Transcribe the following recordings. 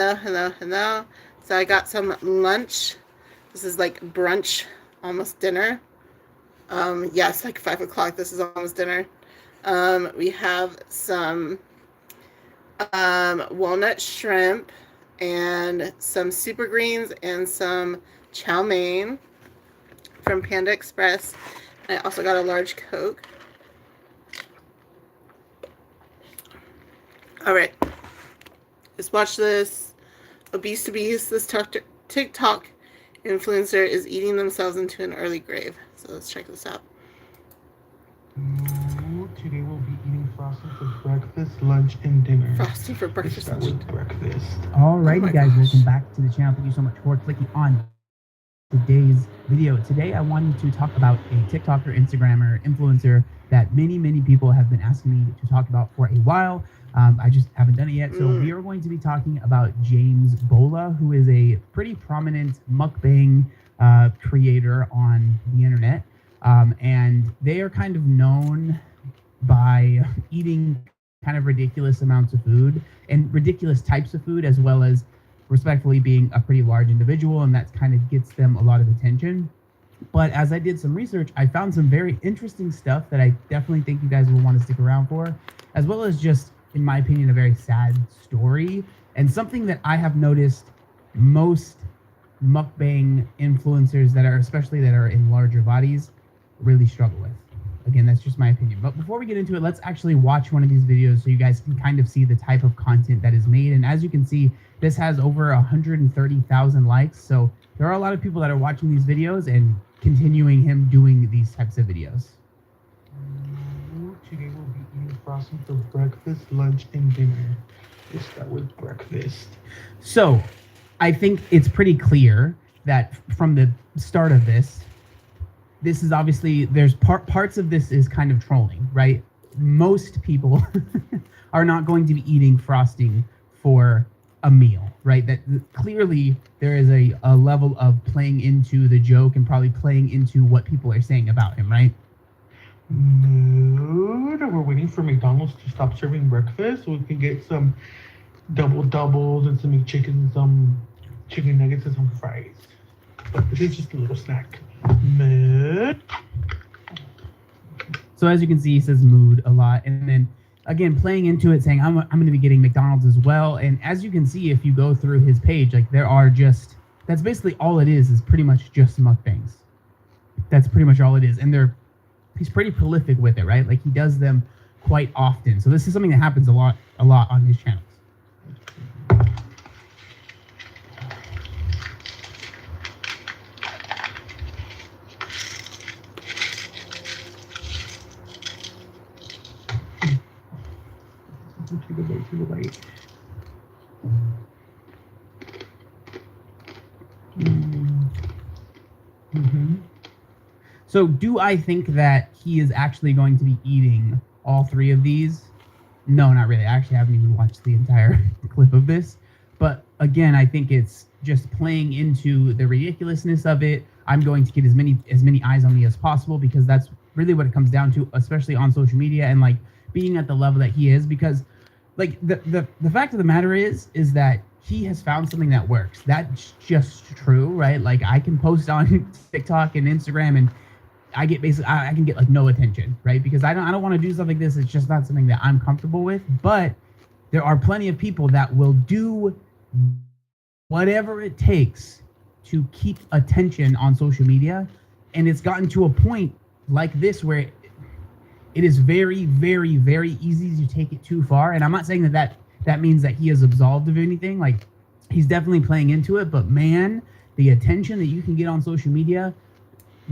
Hello. So I got some lunch. This is like brunch, almost dinner. Yes, like 5 o'clock. This is almost dinner. We have some walnut shrimp and some super greens and some chow mein from Panda Express. And I also got a large Coke. All right, let's watch this. Obese to Beast, this TikTok influencer is eating themselves into an early grave. So let's check this out. Today we'll be eating frosting for breakfast, lunch, and dinner. Frosting for breakfast, lunch, and dinner. Breakfast. Alrighty, guys, welcome back to the channel. Thank you so much for clicking on today's video. Today, I wanted to talk about a TikToker, Instagrammer, influencer that many people have been asking me to talk about for a while. I just haven't done it yet. So we are going to be talking about James Bola, who is a pretty prominent mukbang creator on the internet. And they are kind of known by eating kind of ridiculous amounts of food and ridiculous types of food, as well as respectfully being a pretty large individual, and that kind of gets them a lot of attention. But as I did some research, I found some very interesting stuff that I definitely think you guys will want to stick around for, as well as just, in my opinion, a very sad story, and something that I have noticed most mukbang influencers that are, especially that are in larger bodies, really struggle with. Again, that's just my opinion. But before we get into it, let's actually watch one of these videos so you guys can kind of see the type of content that is made. And as you can see, this has over 130,000 likes. So there are a lot of people that are watching these videos and continuing him doing these types of videos. Today we'll be eating frosting for breakfast, lunch, and dinner. Let's start with breakfast. So I think it's pretty clear that from the start of this is obviously, there's parts of this is kind of trolling, right? Most people are not going to be eating frosting for a meal, right? That clearly there is a level of playing into the joke and probably playing into what people are saying about him, right? No, we're waiting for McDonald's to stop serving breakfast so we can get some doubles and some McChickens and some chicken nuggets and some fries. But this is just a little snack. Mood. So as you can see, he says mood a lot, and then again playing into it, saying I'm going to be getting McDonald's as well. And as you can see, if you go through his page, like there are just, that's basically all it is pretty much just mukbangs. That's pretty much all it is, and he's pretty prolific with it, right? Like he does them quite often. So this is something that happens a lot on his channels. Take a bite. So do I think that he is actually going to be eating all three of these? No, not really. I actually haven't even watched the entire clip of this. But again, I think it's just playing into the ridiculousness of it. I'm going to get as many eyes on me as possible, because that's really what it comes down to, especially on social media and like being at the level that he is. Because like the fact of the matter is that he has found something that works. That's just true, right? Like I can post on TikTok and Instagram and I can get like no attention, right? Because I don't want to do something like this. It's just not something that I'm comfortable with. But there are plenty of people that will do whatever it takes to keep attention on social media. And it's gotten to a point like this where it is very easy to take it too far. And I'm not saying that means that he is absolved of anything. Like he's definitely playing into it, but man, the attention that you can get on social media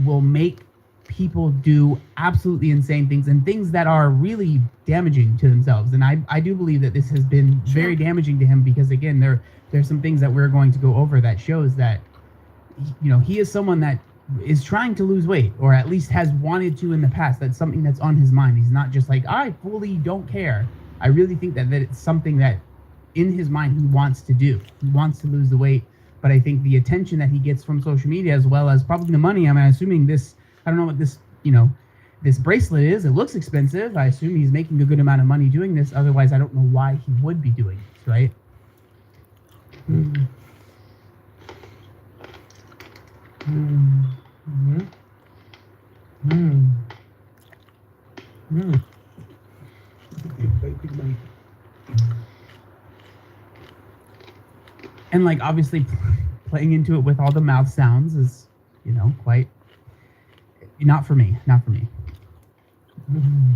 will make people do absolutely insane things and things that are really damaging to themselves. And I do believe that this has been very damaging to him, because again, there's some things that we're going to go over that shows that, you know, he is someone that is trying to lose weight, or at least has wanted to in the past. That's something that's on his mind. He's not just like, I fully don't care. I really think that it's something that in his mind he wants to do. He wants to lose the weight. But I think the attention that he gets from social media, as well as probably the money, I'm assuming this, I don't know what this, you know, this bracelet is. It looks expensive. I assume he's making a good amount of money doing this. Otherwise, I don't know why he would be doing this, right? Mm. Mm. Mm. Mm. Mm. Big bite, big bite. And like obviously playing into it with all the mouth sounds is, you know, quite not for me. Not for me. Mm.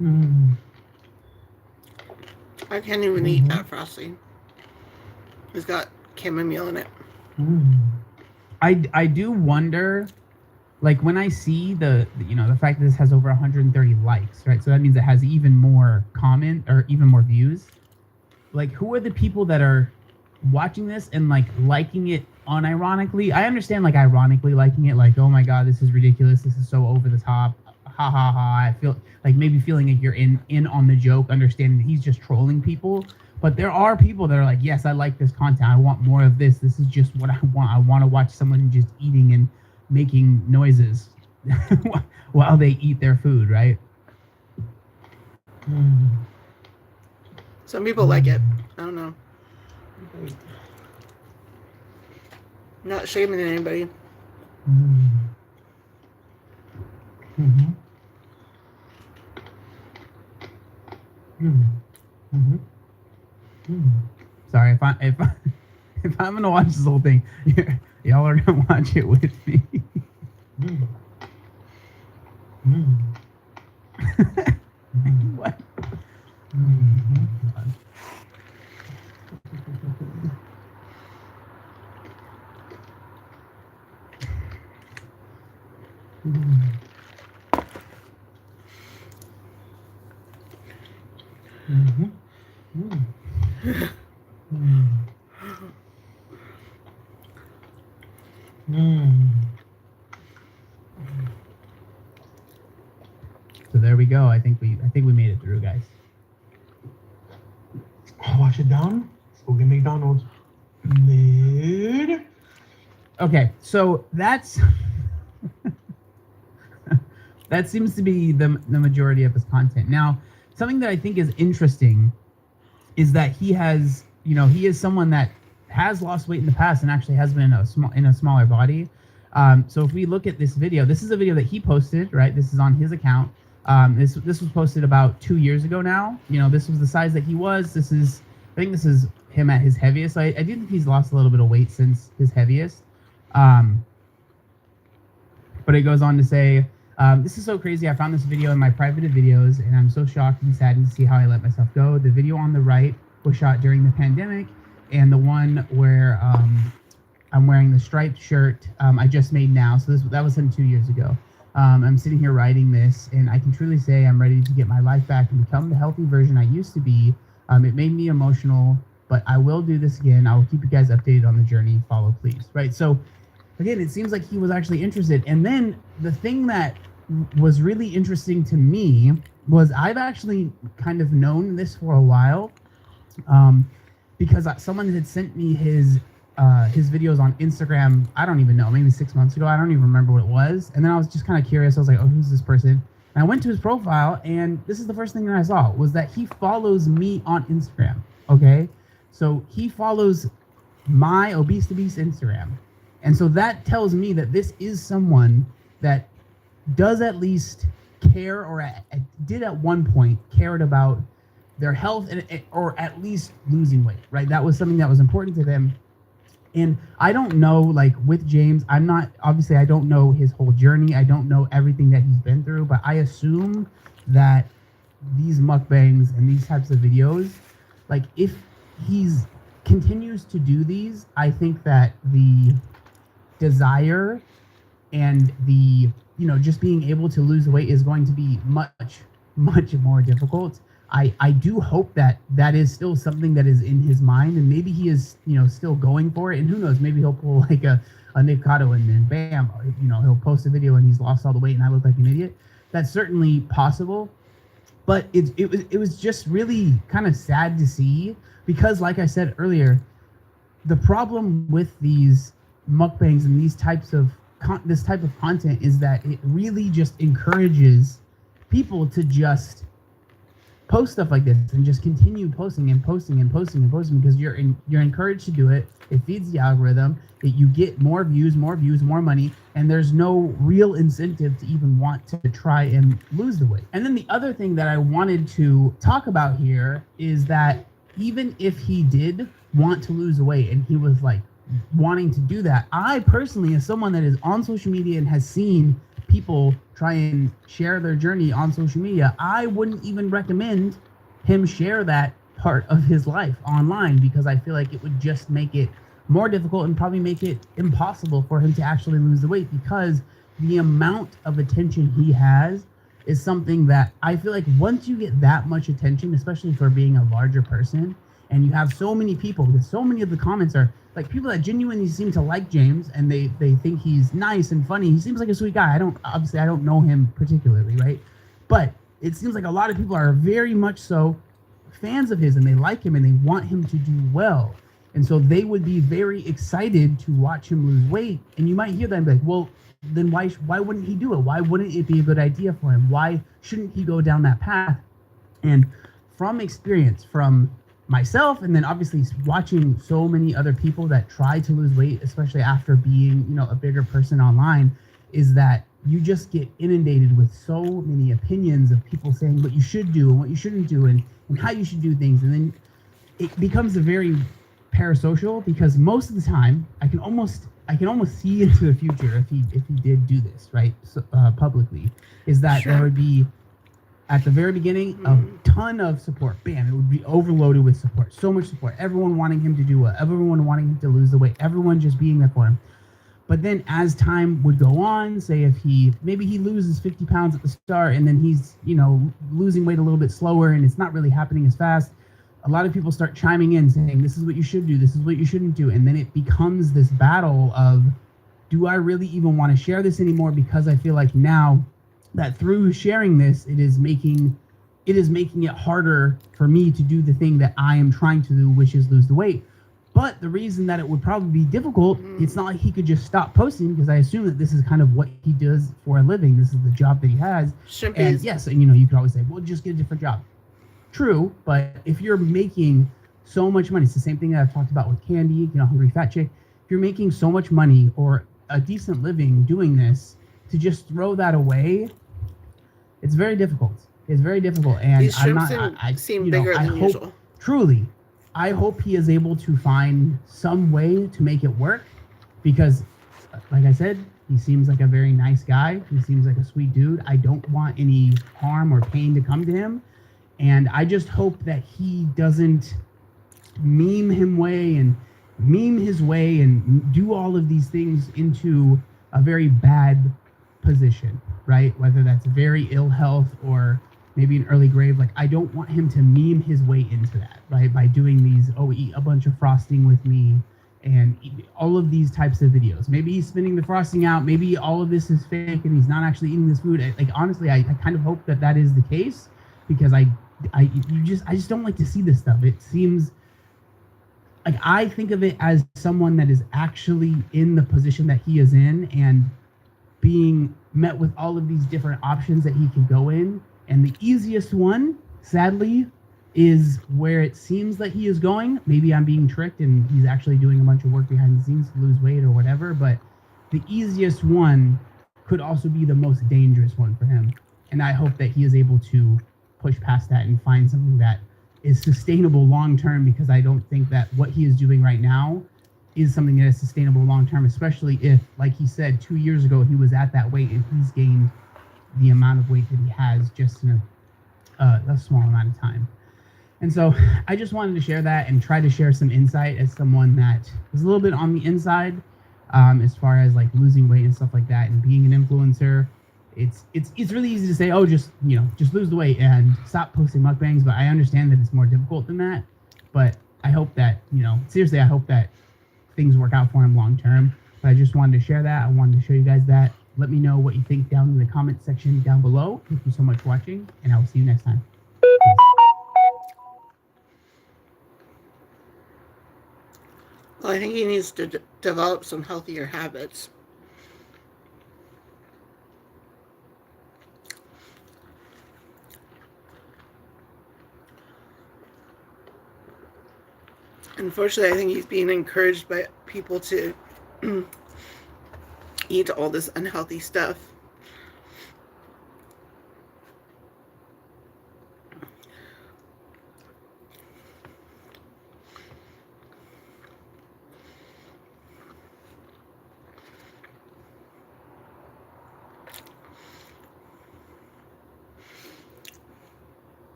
Mm. I can't even eat that frosting. It's got chamomile in it. Mm. I do wonder, like when I see the fact that this has over 130 likes, right? So that means it has even more comment or even more views. Like, who are the people that are watching this and like liking it unironically? I understand like ironically liking it, like, oh my god, this is ridiculous, this is so over the top, ha ha ha. I feel like maybe feeling like you're in on the joke, understanding that he's just trolling people. But there are people that are like, yes, I like this content, I want more of this, this is just what I want to watch someone just eating and making noises while they eat their food, right? Mm. Some people like it. I don't know. Not shaming anybody. Mm. Mm-hmm. Mm. Mm-hmm. Mm. Sorry if I'm gonna watch this whole thing, y'all are gonna watch it with me. Mm. Mm. What? Mm-hmm. Mm. Mm-hmm. Mm. Mm. Mm. So there we go. I think we made it through, guys. I'll wash it down. Let's go get McDonald's. Mid. Okay, so that's that seems to be the majority of his content. Now, something that I think is interesting is that he has, he is someone that has lost weight in the past and actually has been in a smaller body. So if we look at this video, this is a video that he posted, right? This is on his account. This was posted about 2 years ago now. This was the size that he was. I think this is him at his heaviest. I do think he's lost a little bit of weight since his heaviest. But it goes on to say, this is so crazy. I found this video in my private videos, and I'm so shocked and saddened to see how I let myself go. The video on the right was shot during the pandemic, and the one where I'm wearing the striped shirt I just made now. So that was him 2 years ago. I'm sitting here writing this, and I can truly say I'm ready to get my life back and become the healthy version I used to be. It made me emotional, but I will do this again. I will keep you guys updated on the journey. Follow, please. Right. So again, it seems like he was actually interested. And then the thing that was really interesting to me was I've actually kind of known this for a while, because someone had sent me his videos on Instagram. I don't even know, maybe 6 months ago. I don't even remember what it was. And then I was just kind of curious. I was like, oh, who's this person? And I went to his profile, and this is the first thing that I saw was that he follows me on Instagram. Okay, so he follows my Obese to Beast Instagram. And so that tells me that this is someone that does at least care, or did at one point cared about their health, or at least losing weight, right? That was something that was important to them. And I don't know, like with James, I don't know his whole journey. I don't know everything that he's been through, but I assume that these mukbangs and these types of videos, like if he's continues to do these, I think that the desire and the just being able to lose weight is going to be much more difficult. I do hope that is still something that is in his mind, and maybe he is still going for it, and who knows, maybe he'll pull like a Nick Cotto and then bam, he'll post a video and he's lost all the weight and I look like an idiot. That's certainly possible, but it was just really kind of sad to see, because like I said earlier, the problem with these mukbangs and this type of content is that it really just encourages people to just post stuff like this and just continue posting and posting and posting and posting, because you're encouraged to do it. It feeds the algorithm. You get more views, more money, and there's no real incentive to even want to try and lose the weight. And then the other thing that I wanted to talk about here is that even if he did want to lose the weight and he was like wanting to do that, I personally, as someone that is on social media and has seen people try and share their journey on social media, I wouldn't even recommend him share that part of his life online, because I feel like it would just make it more difficult and probably make it impossible for him to actually lose the weight, because the amount of attention he has is something that I feel like once you get that much attention, especially for being a larger person, and you have so many people, because so many of the comments are like people that genuinely seem to like James, and they think he's nice and funny. He seems like a sweet guy. I don't know him particularly, right? But it seems like a lot of people are very much so fans of his, and they like him and they want him to do well. And so they would be very excited to watch him lose weight. And you might hear them like, well, then why wouldn't he do it? Why wouldn't it be a good idea for him? Why shouldn't he go down that path? And from experience, from myself, and then obviously watching so many other people that try to lose weight, especially after being, a bigger person online, is that you just get inundated with so many opinions of people saying what you should do and what you shouldn't do, and how you should do things. And then it becomes a very parasocial, because most of the time I can almost see into the future if he did do this, right? So, publicly, is that Sure. there would be, at the very beginning, a ton of support. Bam, it would be overloaded with support. So much support. Everyone wanting him to do well. Everyone wanting him to lose the weight. Everyone just being there for him. But then as time would go on, say if maybe he loses 50 pounds at the start, and then he's, losing weight a little bit slower and it's not really happening as fast, a lot of people start chiming in saying, this is what you should do, this is what you shouldn't do. And then it becomes this battle of, do I really even want to share this anymore? Because I feel like now that through sharing this, it is making it harder for me to do the thing that I am trying to do, which is lose the weight. But the reason that it would probably be difficult, it's not like he could just stop posting, because I assume that this is kind of what he does for a living. This is the job that he has. And yes, and you could always say, well, just get a different job. True, but if you're making so much money, it's the same thing that I've talked about with Candy, Hungry Fat Chick. If you're making so much money or a decent living doing this, to just throw that away, it's very difficult. It's very difficult, and These shrimps seem bigger than usual. Truly, I hope he is able to find some way to make it work, because, like I said, he seems like a very nice guy. He seems like a sweet dude. I don't want any harm or pain to come to him, and I just hope that he doesn't meme his way and do all of these things into a very bad position, right? Whether that's very ill health or maybe an early grave. Like, I don't want him to meme his way into that, right? By doing these, eat a bunch of frosting with me and all of these types of videos. Maybe he's spinning the frosting out. Maybe all of this is fake and he's not actually eating this food. Like, honestly, I kind of hope that is the case, because I just don't like to see this stuff. It seems like, I think of it as someone that is actually in the position that he is in and being met with all of these different options that he can go in. And the easiest one, sadly, is where it seems that he is going. Maybe I'm being tricked and he's actually doing a bunch of work behind the scenes to lose weight or whatever, but the easiest one could also be the most dangerous one for him. And I hope that he is able to push past that and find something that is sustainable long term, because I don't think that what he is doing right now is something that is sustainable long term, especially if, like he said, 2 years ago he was at that weight and he's gained the amount of weight that he has just in a small amount of time. And so I just wanted to share that and try to share some insight as someone that is a little bit on the inside, as far as like losing weight and stuff like that, and being an influencer. It's really easy to say, oh, just lose the weight and stop posting mukbangs, but I understand that it's more difficult than that. But I hope that, seriously, I hope that things work out for him long term. But I just wanted to share that. I wanted to show you guys that. Let me know what you think down in the comment section down below. Thank you so much for watching, and I will see you next time. Peace. Well, I think he needs to develop some healthier habits. Unfortunately, I think he's being encouraged by people to eat all this unhealthy stuff.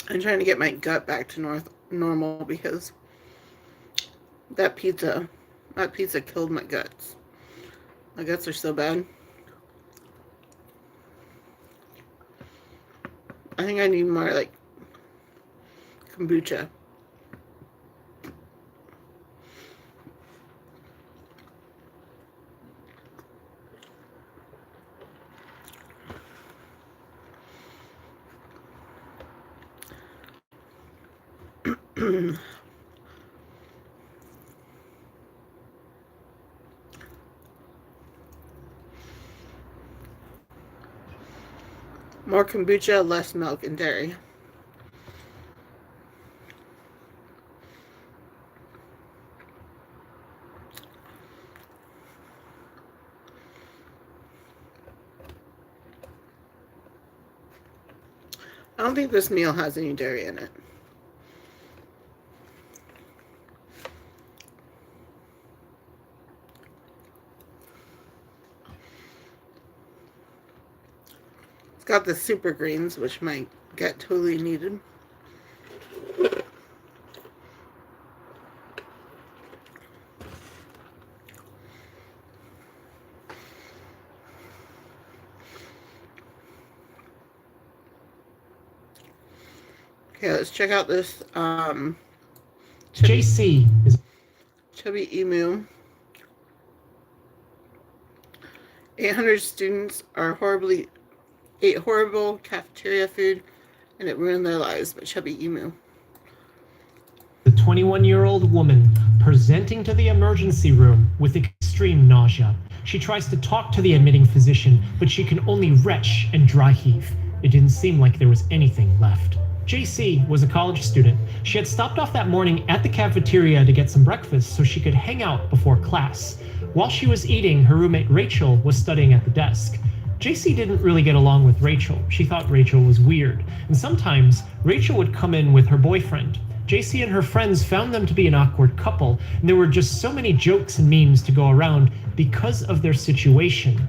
I'm trying to get my gut back to normal because that pizza killed my guts. My guts are so bad. I think I need more like kombucha. More kombucha, less milk and dairy. I don't think this meal has any dairy in it. It's got the super greens, which my gut totally needed. Okay, let's check out this JC is Chubby Emu. 800 students ate horrible cafeteria food and it ruined their lives by Chubby Emu. the 21-year-old woman presenting to the emergency room with extreme nausea. She tries to talk to the admitting physician, but she can only retch and dry heave. It didn't seem like there was anything left. JC was a college student. She had stopped off that morning at the cafeteria to get some breakfast so she could hang out before class. While she was eating, her roommate Rachel was studying at the desk. JC didn't really get along with Rachel. She thought Rachel was weird. And sometimes Rachel would come in with her boyfriend. JC and her friends found them to be an awkward couple, and there were just so many jokes and memes to go around because of their situation.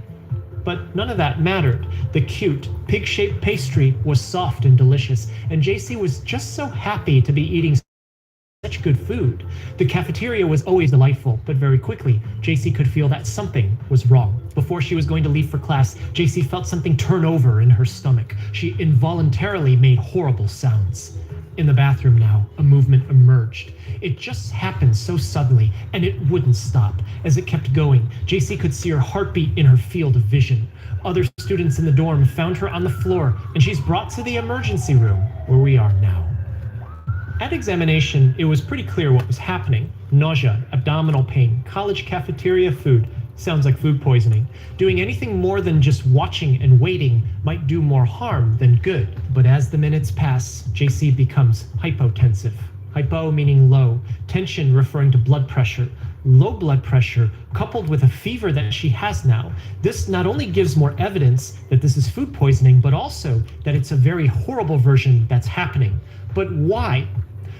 But none of that mattered. The cute, pig-shaped pastry was soft and delicious, and JC was just so happy to be eating such good food. The cafeteria was always delightful, but very quickly, JC could feel that something was wrong. Before she was going to leave for class, JC felt something turn over in her stomach. She involuntarily made horrible sounds. In the bathroom now, a movement emerged. It just happened so suddenly, and it wouldn't stop. As it kept going, JC could see her heartbeat in her field of vision. Other students in the dorm found her on the floor, and she's brought to the emergency room, where we are now. At examination, it was pretty clear what was happening. Nausea, abdominal pain, college cafeteria food. Sounds like food poisoning. Doing anything more than just watching and waiting might do more harm than good. But as the minutes pass, JC becomes hypotensive. Hypo meaning low, tension referring to blood pressure. Low blood pressure coupled with a fever that she has now. This not only gives more evidence that this is food poisoning, but also that it's a very horrible version that's happening. But why?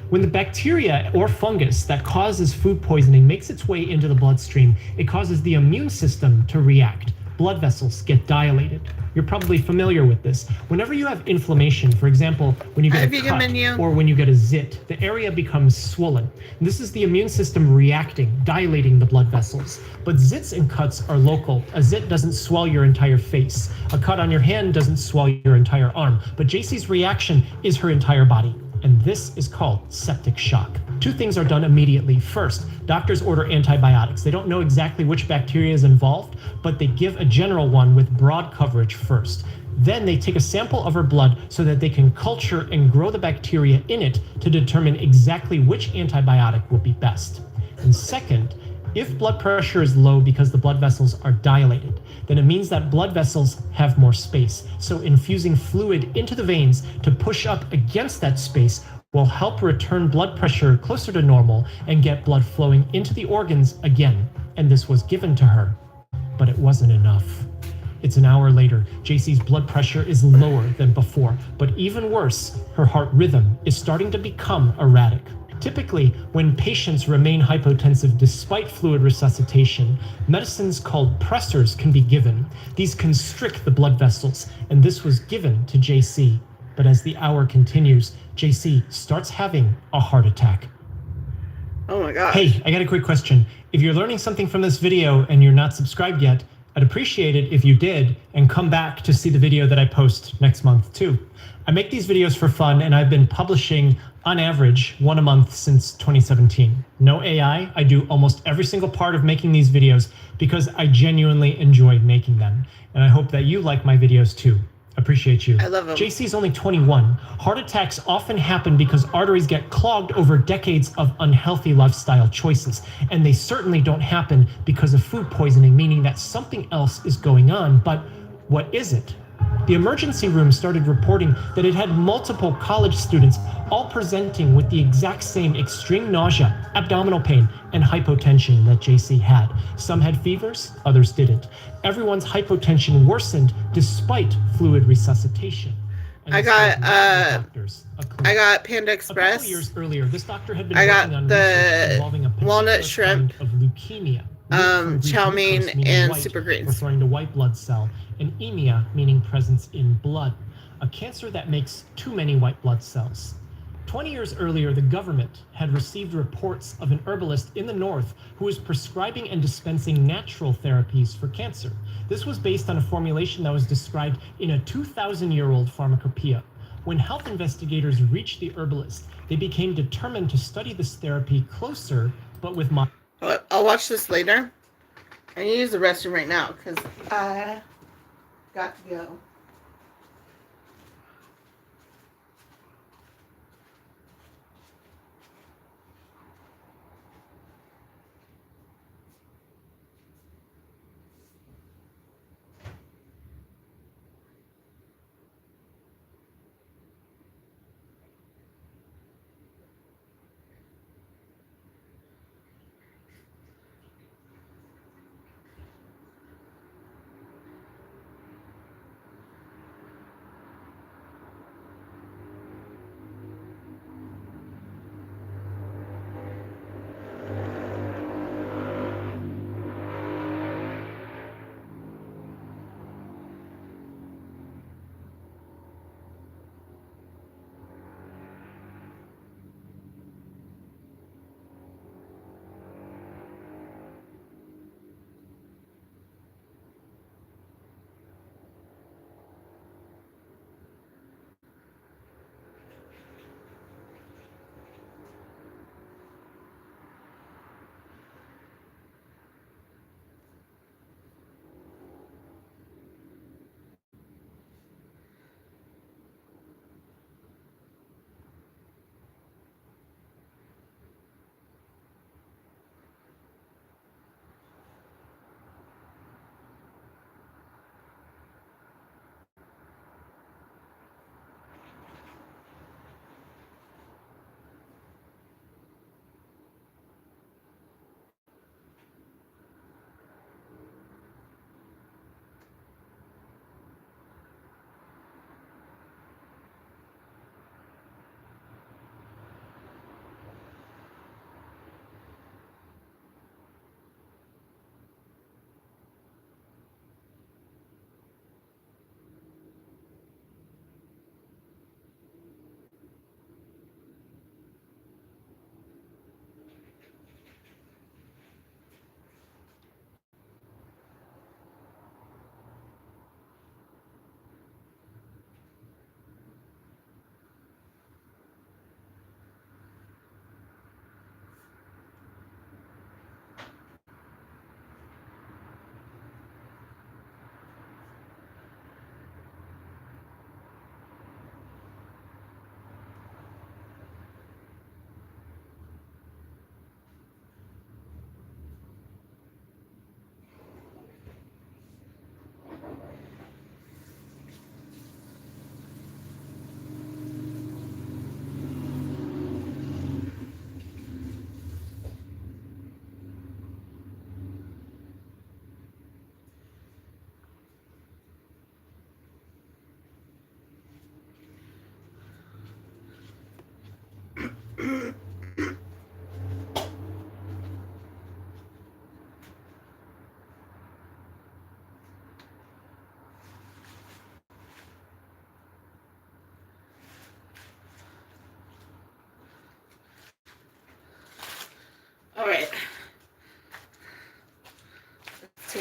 When the bacteria or fungus that causes food poisoning makes its way into the bloodstream, it causes the immune system to react. Blood vessels get dilated. You're probably familiar with this. Whenever you have inflammation, for example, when you get a cut or when you get a zit, the area becomes swollen. And this is the immune system reacting, dilating the blood vessels. But zits and cuts are local. A zit doesn't swell your entire face. A cut on your hand doesn't swell your entire arm. But JC's reaction is her entire body. And this is called septic shock. Two things are done immediately. First, doctors order antibiotics. They don't know exactly which bacteria is involved, but they give a general one with broad coverage first. Then they take a sample of her blood so that they can culture and grow the bacteria in it to determine exactly which antibiotic will be best. And second, if blood pressure is low because the blood vessels are dilated, then it means that blood vessels have more space. So infusing fluid into the veins to push up against that space will help return blood pressure closer to normal and get blood flowing into the organs again. And this was given to her. But it wasn't enough. It's an hour later. JC's blood pressure is lower than before, but even worse, her heart rhythm is starting to become erratic. Typically, when patients remain hypotensive despite fluid resuscitation, medicines called pressors can be given. These constrict the blood vessels, and this was given to JC. But as the hour continues, JC starts having a heart attack. Oh my gosh. Hey, I got a quick question. If you're learning something from this video and you're not subscribed yet, I'd appreciate it if you did and come back to see the video that I post next month too. I make these videos for fun and I've been publishing on average one a month since 2017. No AI, I do almost every single part of making these videos because I genuinely enjoy making them. And I hope that you like my videos too. Appreciate you. I love him. JC's only 21. Heart attacks often happen because arteries get clogged over decades of unhealthy lifestyle choices. And they certainly don't happen because of food poisoning, meaning that something else is going on. But what is it? The emergency room started reporting that it had multiple college students all presenting with the exact same extreme nausea, abdominal pain, and hypotension that JC had. Some had fevers, others didn't. Everyone's hypotension worsened despite fluid resuscitation. And I this got, gave the doctors a clue. I got Panda A couple Express. years earlier, this doctor had been I got working on the research involving a particular walnut shrimp, kind of leukemia. chow mein, and super greens. Referring to white blood cell, and emia, meaning presence in blood, a cancer that makes too many white blood cells. 20 years earlier, the government had received reports of an herbalist in the north who was prescribing and dispensing natural therapies for cancer. This was based on a formulation that was described in a 2,000-year-old pharmacopoeia. When health investigators reached the herbalist, they became determined to study this therapy closer, but with I'll watch this later. I need to use the restroom right now because I got to go.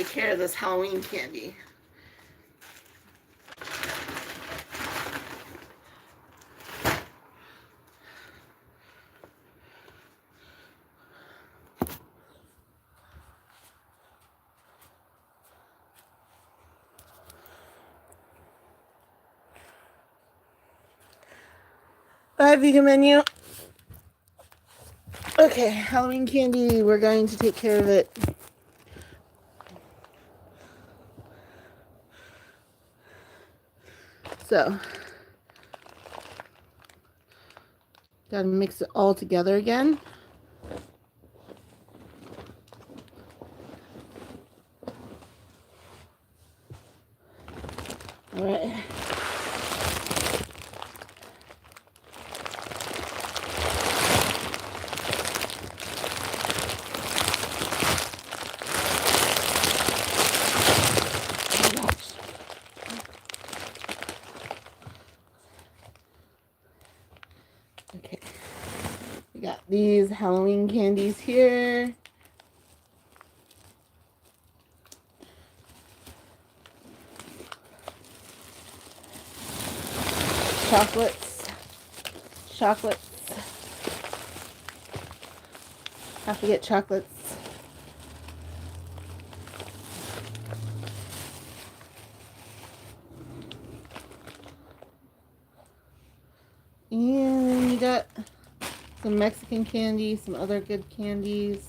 take care of this Halloween candy. Bye, vegan menu. Okay, Halloween candy, we're going to take care of it. So, gotta mix it all together again. All right. Okay, we got these Halloween candies here. Chocolates. Have to get chocolates. And you got some Mexican candy, some other good candies.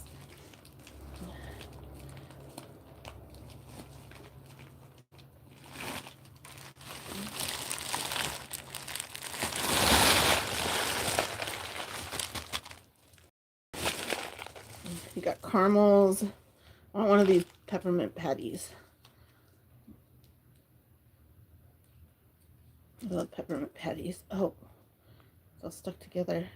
You got caramels. I want one of these peppermint patties. I love peppermint patties. Oh, it's all stuck together.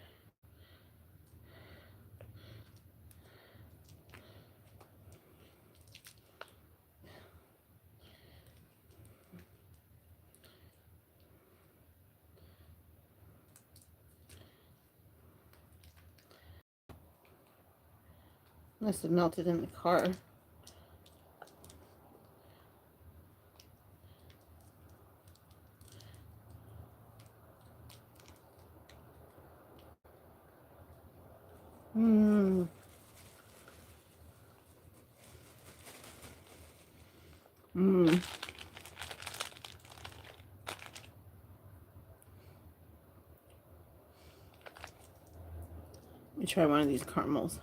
Must have melted in the car. Mmm. Mmm. Let me try one of these caramels.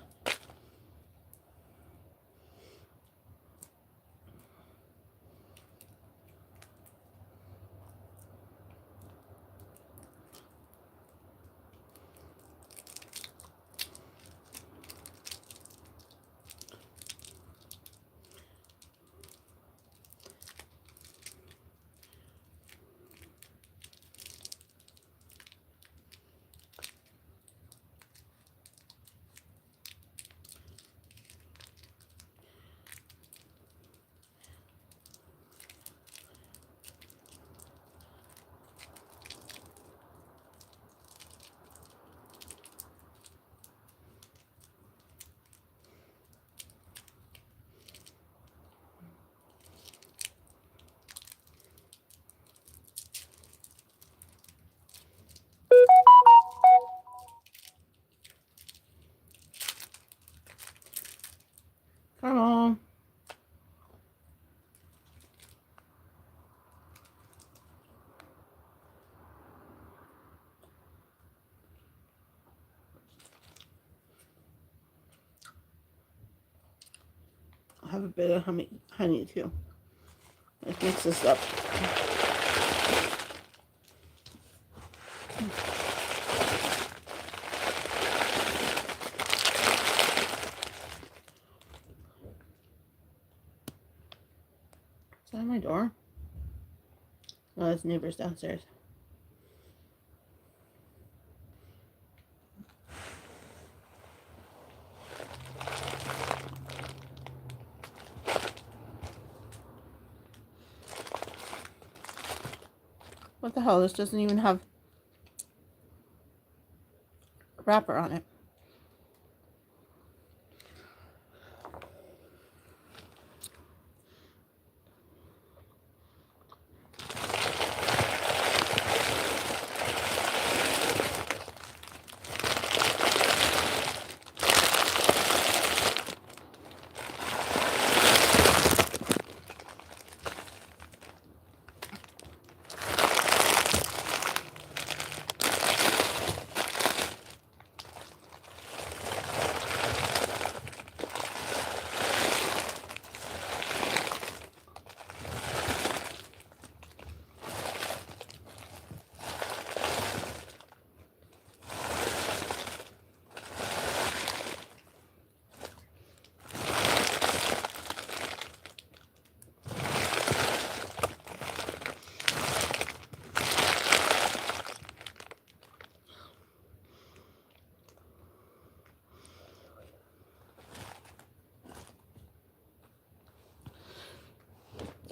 Come on. I'll have a bit of honey too. Let's mix this up. Is that my door? No, that's neighbors downstairs. What the hell? This doesn't even have a wrapper on it.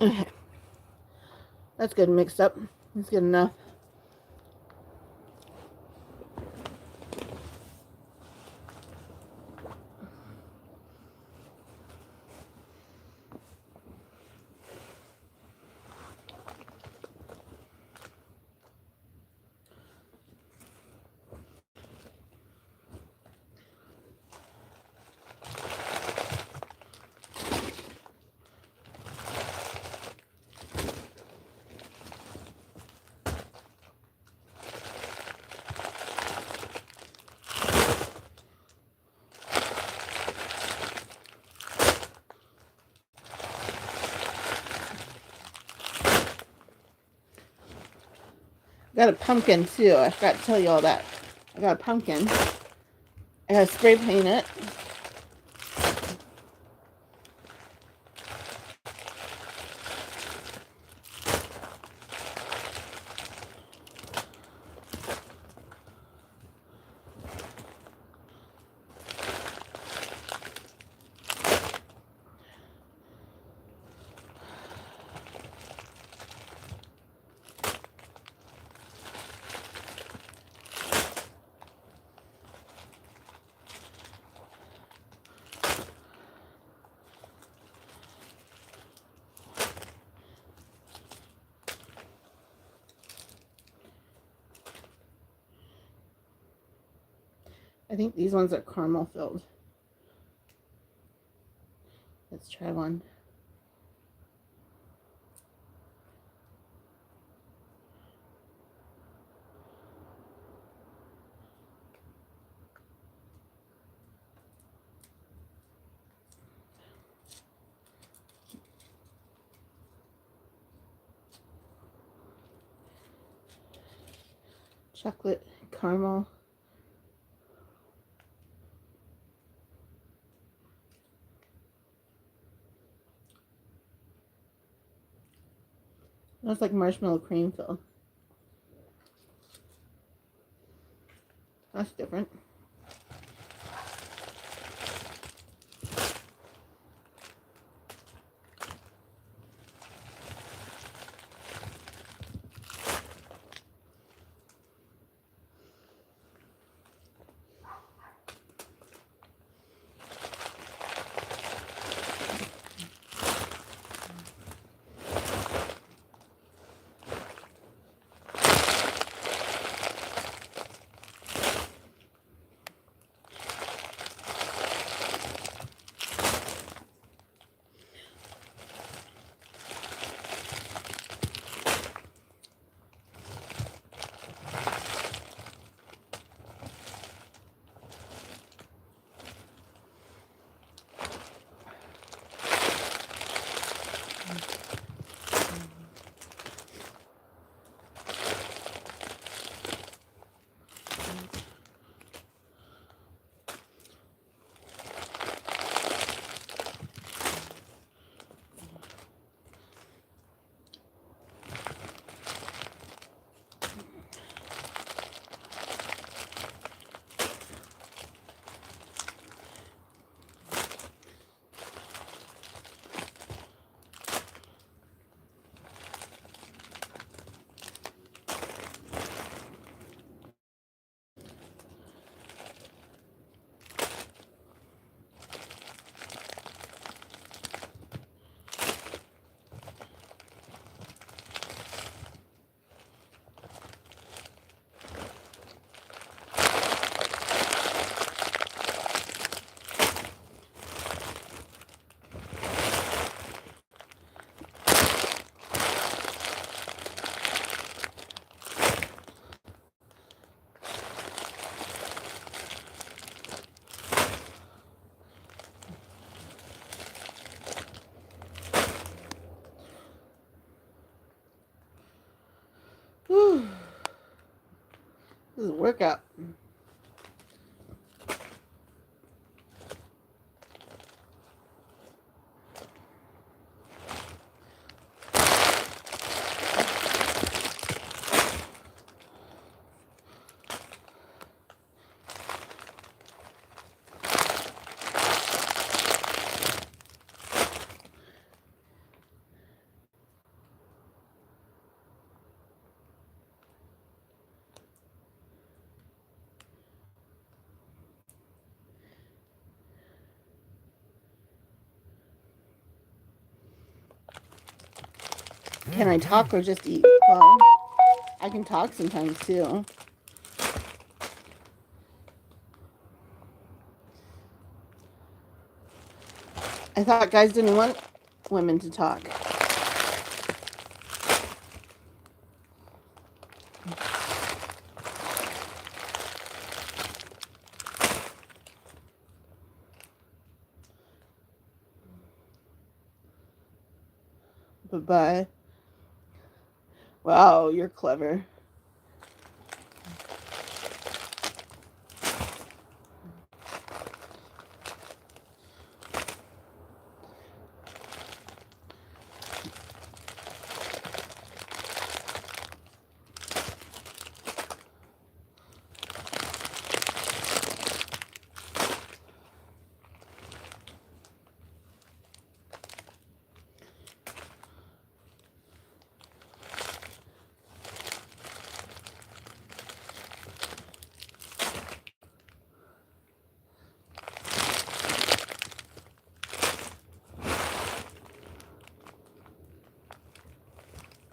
Okay. That's good mixed up. That's good enough. I got a pumpkin too. I forgot to tell you all that. I got a pumpkin. I gotta spray paint it. I think these ones are caramel filled. Let's try one. Chocolate caramel. That's like marshmallow cream filled. That's different. Whew. This is a workout. Can I talk or just eat? Well, I can talk sometimes too. I thought guys didn't want women to talk. Bye-bye. Wow, you're clever.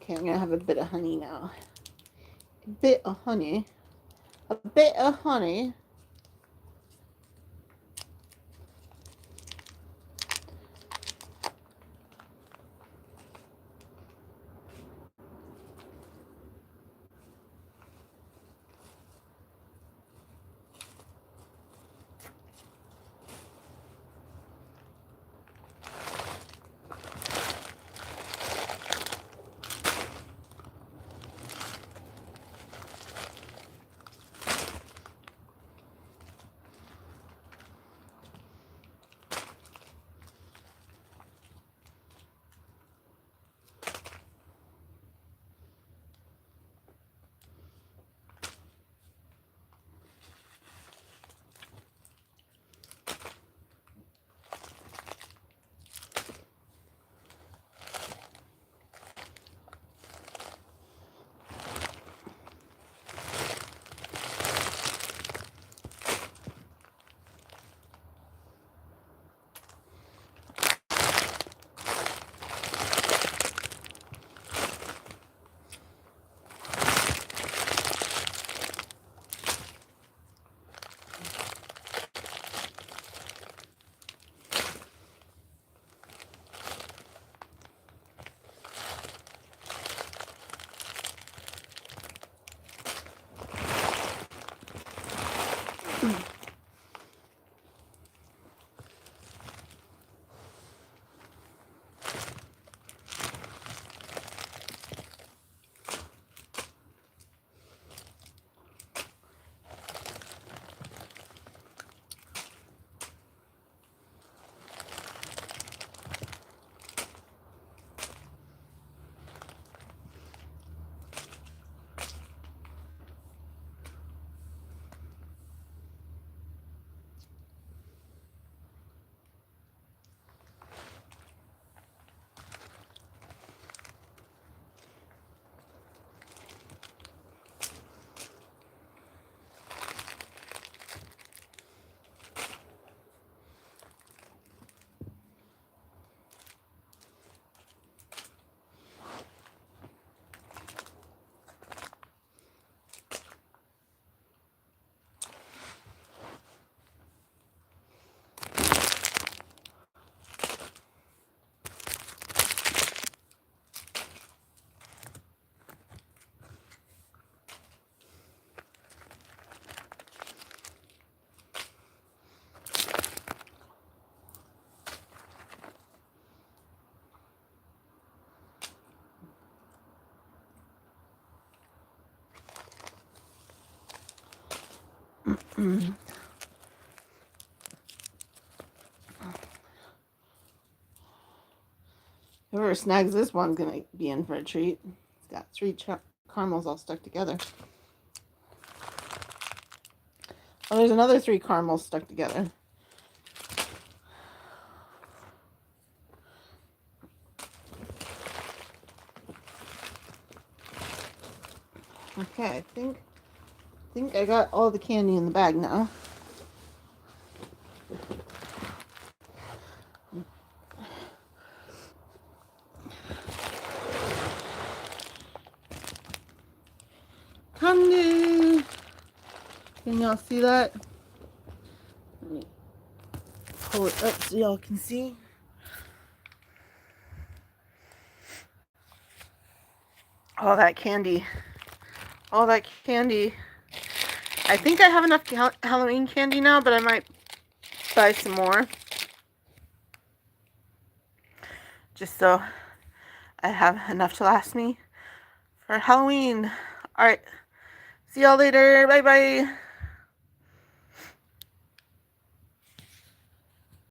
Okay, I'm gonna have a bit of honey now. A bit of honey. A bit of honey. Whoever snags this one's gonna be in for a treat. It's got three caramels all stuck together. Oh, there's another three caramels stuck together. Okay, I think I got all the candy in the bag now. candy. Can y'all see that? Let me pull it up so y'all can see. All that candy. All that candy. I think I have enough Halloween candy now, but I might buy some more. Just so I have enough to last me for Halloween. Alright. See y'all later. Bye-bye.